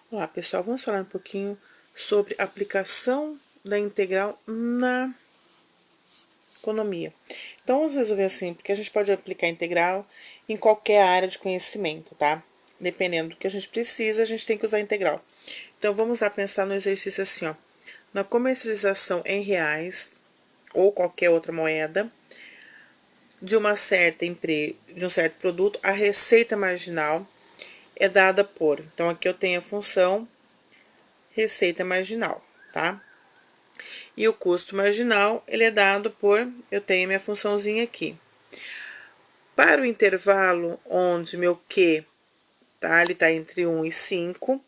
Olá, pessoal, vamos falar um pouquinho sobre a aplicação da integral na economia. Então, vamos resolver assim, porque a gente pode aplicar a integral em qualquer área de conhecimento, tá? Dependendo do que a gente precisa, a gente tem que usar a integral. Então, vamos lá pensar no exercício assim, ó. Na comercialização em reais ou qualquer outra moeda de um certo produto, a receita marginal é dada por. Então, aqui eu tenho a função receita marginal, tá? E o custo marginal, ele é dado por, eu tenho minha funçãozinha aqui. Para o intervalo onde meu Q, tá? Ele tá entre 1 e 5,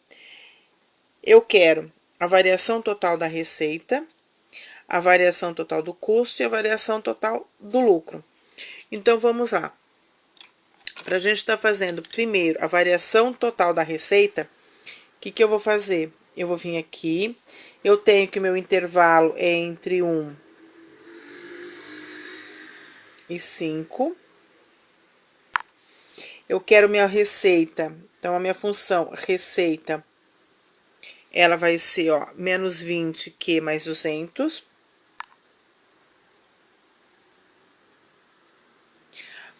eu quero a variação total da receita, a variação total do custo e a variação total do lucro. Então, vamos lá. Para a gente estar fazendo primeiro a variação total da receita, o que eu vou fazer? Eu vou vir aqui, eu tenho que o meu intervalo é entre 1 e 5. Eu quero minha receita, então a minha função receita, ela vai ser, ó, menos 20Q mais 200.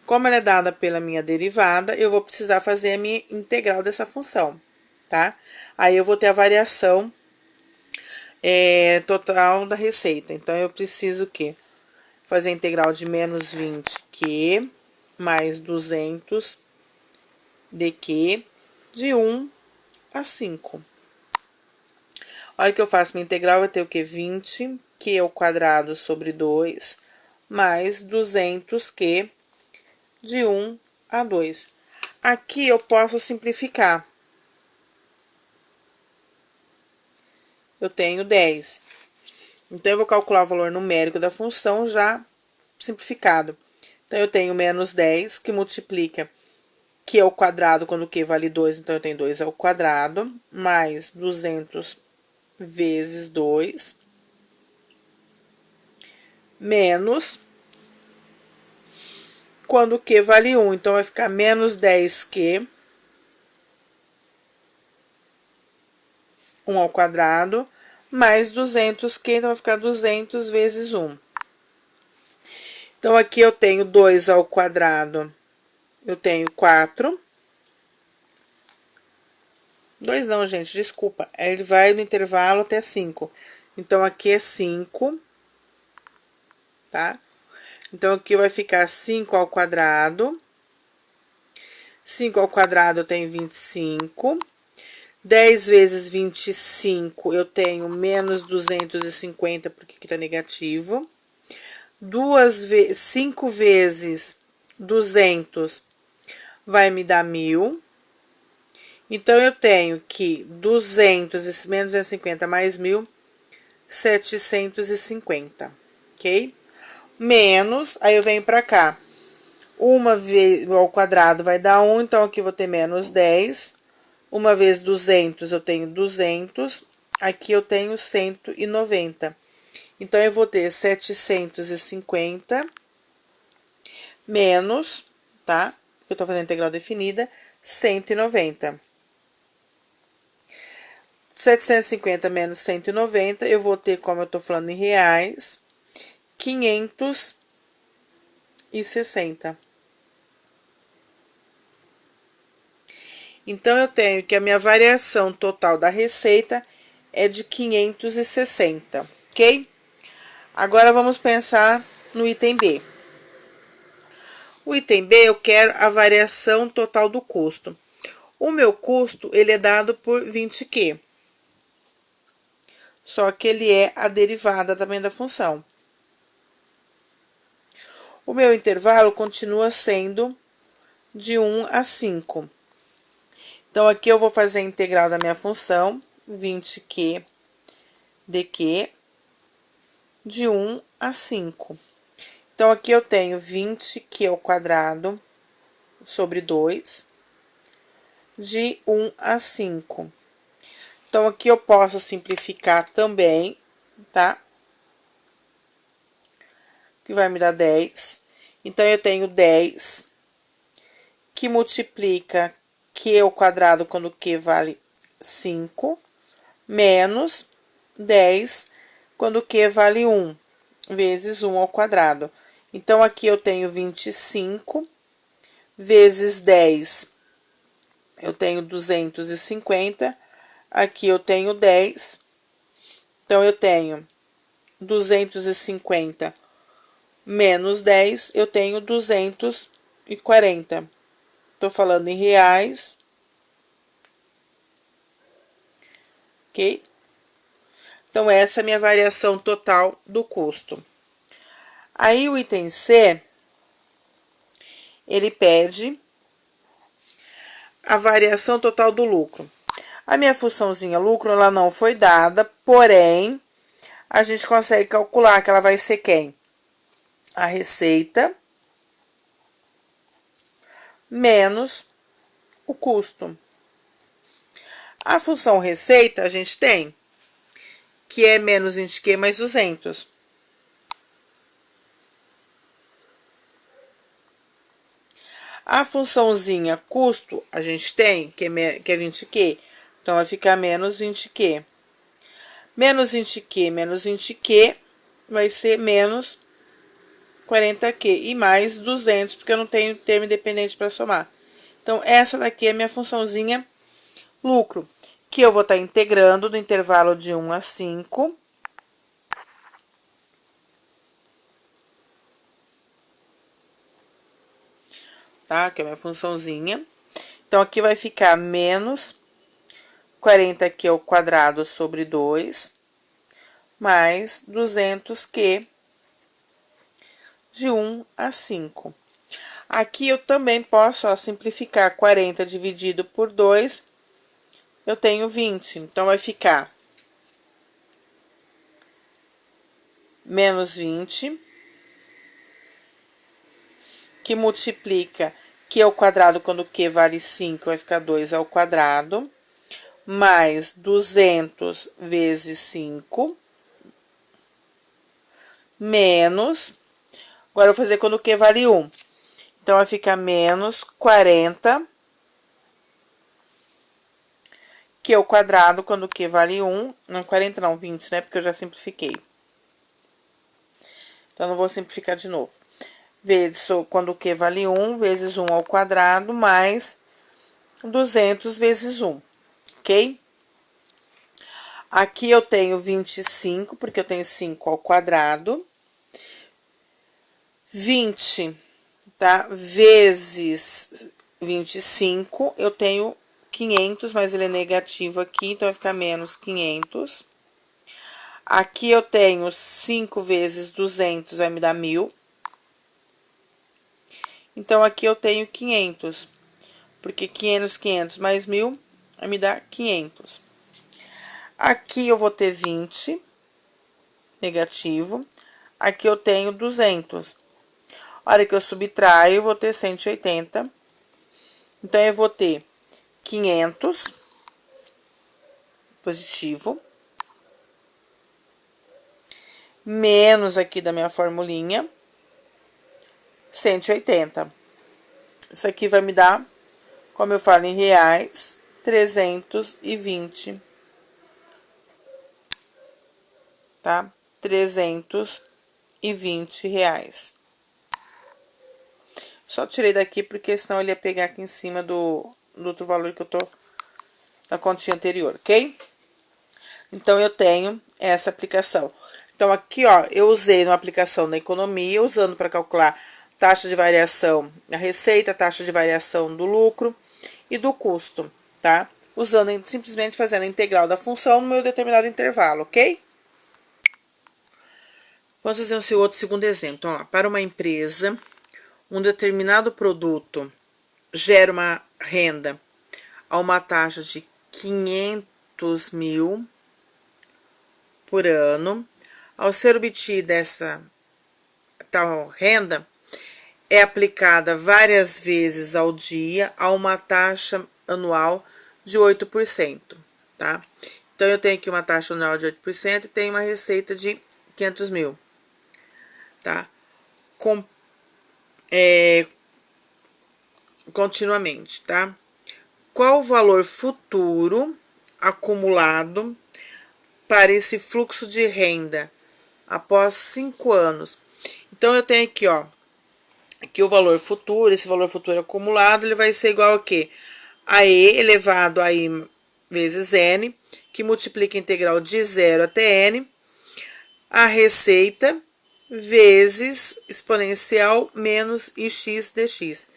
Como ela é dada pela minha derivada, eu vou precisar fazer a minha integral dessa função, tá? Aí eu vou ter a variação total da receita. Então, eu preciso o quê? Fazer a integral de menos 20Q mais 200 dQ de 1 a 5. A hora que eu faço minha integral, vai ter o quê? 20Q ao quadrado sobre 2 mais 200Q de 1 a 2. Aqui eu posso simplificar. Eu tenho 10. Então, eu vou calcular o valor numérico da função já simplificado. Então, eu tenho menos 10, que multiplica Q ao quadrado, quando Q vale 2, então eu tenho 2 ao quadrado, mais 200 vezes 2, menos, quando Q vale 1, então vai ficar menos 10Q, 1 ao quadrado, mais 200Q, então vai ficar 200 vezes 1. Então, aqui eu tenho 2 ao quadrado, eu tenho 4. 2 não, gente, desculpa. Ele vai no intervalo até 5. Então, aqui é 5, tá? Então, aqui vai ficar 5 ao quadrado. 5 ao quadrado eu tenho 25. 10 vezes 25 eu tenho menos 250, porque aqui tá negativo. 5 vezes 200 vai me dar 1.000. Então, eu tenho que 200 menos 250 mais 1.000, 750, ok? Menos, aí eu venho pra cá. 1 vez ao quadrado vai dar 1, então aqui eu vou ter menos 10. 1 vezes 200, eu tenho 200. Aqui eu tenho 190. Então, eu vou ter 750 menos, tá? Porque eu tô fazendo integral definida, 190. 750 menos 190, eu vou ter, como eu tô falando em reais, 560. Então, eu tenho que a minha variação total da receita é de 560, ok? Agora, vamos pensar no item B. O item B, eu quero a variação total do custo. O meu custo, ele é dado por 20Q. Só que ele é a derivada também da função. O meu intervalo continua sendo de 1 a 5. Então, aqui eu vou fazer a integral da minha função, 20Q dQ, de 1 a 5. Então, aqui eu tenho 20Q ao quadrado sobre 2, de 1 a 5. Então, aqui eu posso simplificar também, tá? Que vai me dar 10. Então, eu tenho 10, que multiplica Q ao quadrado quando Q vale 5, menos 10, quando Q vale 1, vezes 1 ao quadrado. Então, aqui eu tenho 25, vezes 10, eu tenho 250, aqui eu tenho 10, então, eu tenho 250 menos 10, eu tenho 240. Tô falando em reais, ok? Então, essa é a minha variação total do custo. Aí, o item C, ele pede a variação total do lucro. A minha funçãozinha lucro, ela não foi dada, porém, a gente consegue calcular que ela vai ser quem? A receita menos o custo. A função receita, a gente tem, que é menos 20Q mais 200. A funçãozinha custo, a gente tem, que é 20Q. Então, vai ficar menos 20Q. Menos 20Q menos 20Q vai ser menos 40Q. E mais 200, porque eu não tenho termo independente para somar. Então, essa daqui é a minha funçãozinha lucro, que eu vou estar integrando no intervalo de 1 a 5. Tá? Que é a minha funçãozinha. Então, aqui vai ficar menos 40Q ao quadrado sobre 2, mais 200Q de 1 a 5. Aqui eu também posso, ó, simplificar 40 dividido por 2, eu tenho 20. Então, vai ficar menos 20, que multiplica Q ao quadrado, quando Q vale 5, vai ficar 2 ao quadrado, mais 200 vezes 5, menos, agora eu vou fazer quando Q vale 1. Então, vai ficar menos 40, Q ao quadrado, quando Q vale 1, não 40 não, 20, né, porque eu já simplifiquei. Então, não vou simplificar de novo. Vezes, quando Q vale 1, vezes 1 ao quadrado, mais 200 vezes 1, ok? Aqui eu tenho 25, porque eu tenho 5 ao quadrado. 20, tá? Vezes 25, eu tenho 500, mas ele é negativo aqui, então vai ficar menos 500. Aqui eu tenho 5 vezes 200, vai me dar 1.000. Então, aqui eu tenho 500, porque 500 mais 1.000 vai me dar 500. Aqui eu vou ter 20, negativo. Aqui eu tenho 200. A hora que eu subtraio, eu vou ter 180. Então, eu vou ter 500, positivo, menos aqui da minha formulinha, 180. Isso aqui vai me dar, como eu falo em reais, 320, tá? 320 reais. Só tirei daqui, porque senão ele ia pegar aqui em cima do outro valor que eu tô na continha anterior, ok? Então, eu tenho essa aplicação. Então, aqui, ó, eu usei uma aplicação da economia, usando para calcular taxa de variação da receita, taxa de variação do lucro e do custo, tá? Usando, simplesmente fazendo a integral da função no meu determinado intervalo, ok? Vamos fazer um outro segundo exemplo. Então, ó, para uma empresa, um determinado produto gera uma renda a uma taxa de 500 mil por ano. Ao ser obtida essa tal renda, é aplicada várias vezes ao dia a uma taxa anual de 8%, tá? Então, eu tenho aqui uma taxa anual de 8% e tenho uma receita de 500 mil, tá? Continuamente, tá? Qual o valor futuro acumulado para esse fluxo de renda após 5 anos. Então, eu tenho aqui, ó, aqui o valor futuro, esse valor futuro acumulado, ele vai ser igual a quê? A E elevado a I vezes N, que multiplica a integral de 0 até N, a receita vezes exponencial menos ix dx.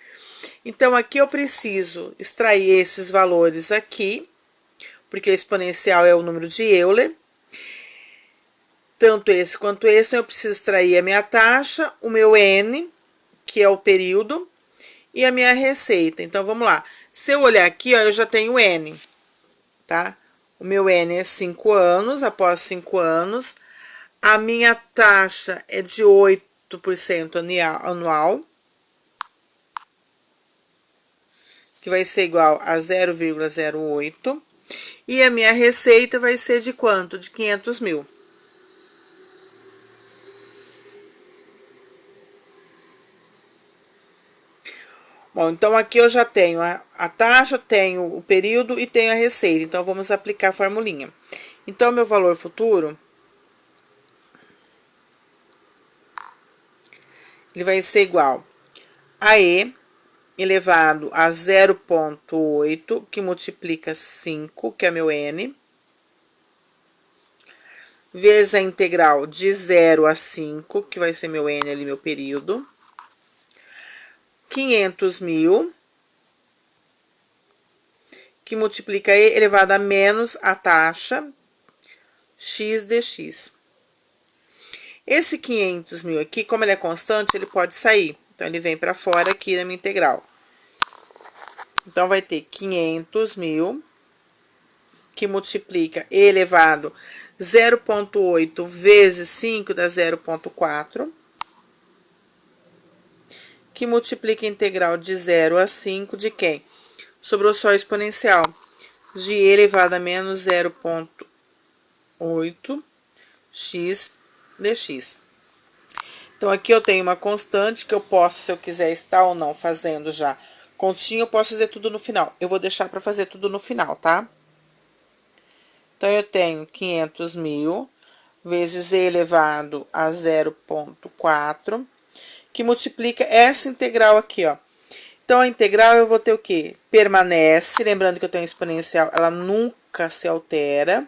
Então, aqui eu preciso extrair esses valores aqui, porque o exponencial é o número de Euler. Tanto esse quanto esse, então eu preciso extrair a minha taxa, o meu N, que é o período, e a minha receita. Então, vamos lá. Se eu olhar aqui, ó, eu já tenho N, tá? O meu N é 5 anos, após 5 anos. A minha taxa é de 8% anual, que vai ser igual a 0,08. E a minha receita vai ser de quanto? De 500 mil. Bom, então aqui eu já tenho a taxa, tenho o período e tenho a receita. Então, vamos aplicar a formulinha. Então, meu valor futuro, ele vai ser igual a E elevado a 0,8, que multiplica 5, que é meu N, vezes a integral de 0 a 5, que vai ser meu N ali, meu período, 500 mil, que multiplica E elevado a menos a taxa x dx. Esse 500 mil aqui, como ele é constante, ele pode sair. Então, ele vem para fora aqui da minha integral. Então, vai ter 500 mil, que multiplica E elevado a 0,8 vezes 5 dá 0,4, que multiplica a integral de 0 a 5 de quem? Sobrou só a exponencial, de E elevado a menos 0,8 x dx. Então, aqui eu tenho uma constante que eu posso, se eu quiser estar ou não fazendo já continha, eu posso fazer tudo no final. Eu vou deixar para fazer tudo no final, tá? Então, eu tenho 500 mil vezes E elevado a 0,4, que multiplica essa integral aqui, ó. Então, a integral eu vou ter o quê? Permanece, lembrando que eu tenho exponencial, ela nunca se altera.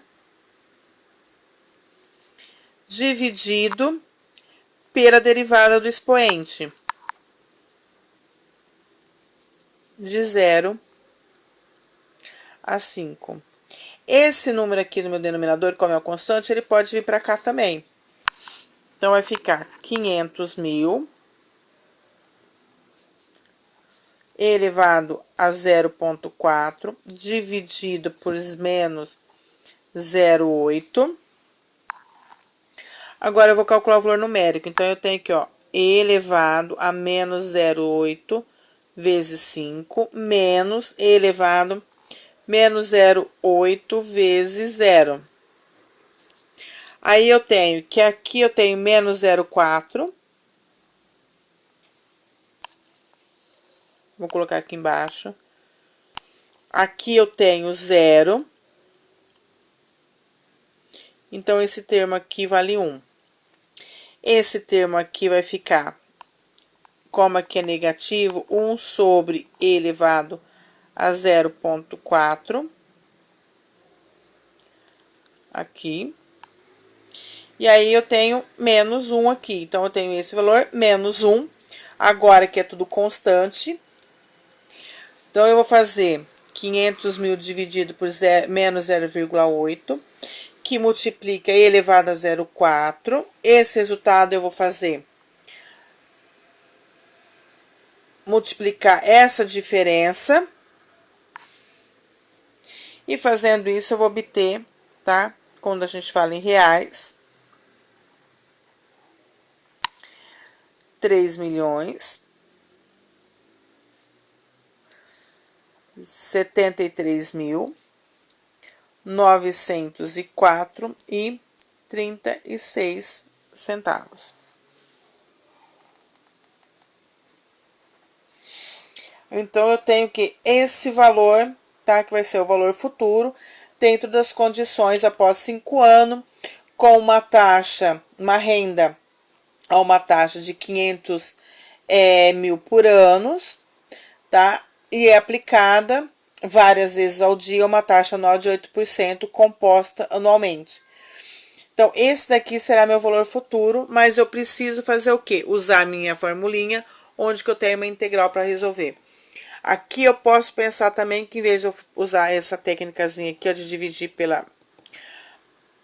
Dividido pela derivada do expoente. De 0 a 5. Esse número aqui no meu denominador, como é o constante, ele pode vir para cá também. Então, vai ficar 500 mil elevado a 0,4 dividido por menos 0,8. Agora, eu vou calcular o valor numérico. Então, eu tenho aqui, ó, E elevado a menos 0,8 vezes 5, menos E elevado a menos 0,8 vezes 0. Aí, eu tenho que aqui eu tenho menos 0,4. Vou colocar aqui embaixo. Aqui eu tenho 0. Então, esse termo aqui vale 1. Esse termo aqui vai ficar, como aqui é negativo, 1 sobre E elevado a 0,4. Aqui. E aí, eu tenho menos 1 aqui. Então, eu tenho esse valor, menos 1. Agora, que é tudo constante. Então, eu vou fazer 500 mil dividido por menos 0,8, que multiplica E elevado a 0,4. Esse resultado eu vou fazer multiplicar essa diferença. E fazendo isso, eu vou obter, tá? Quando a gente fala em reais, 3.073.904,36. Então, eu tenho que esse valor, tá? Que vai ser o valor futuro, dentro das condições após 5 anos, com uma taxa, uma renda a uma taxa de 500 mil por ano, tá? E é aplicada várias vezes ao dia uma taxa anual de 8% composta anualmente. Então, esse daqui será meu valor futuro, mas eu preciso fazer o quê? Usar a minha formulinha, onde que eu tenho uma integral para resolver. Aqui eu posso pensar também que em vez de eu usar essa técnicazinha aqui, ó, de dividir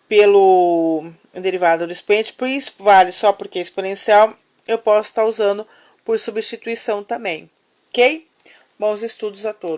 pelo derivado do expoente, por isso vale só porque é exponencial, eu posso estar usando por substituição também, ok? Bons estudos a todos.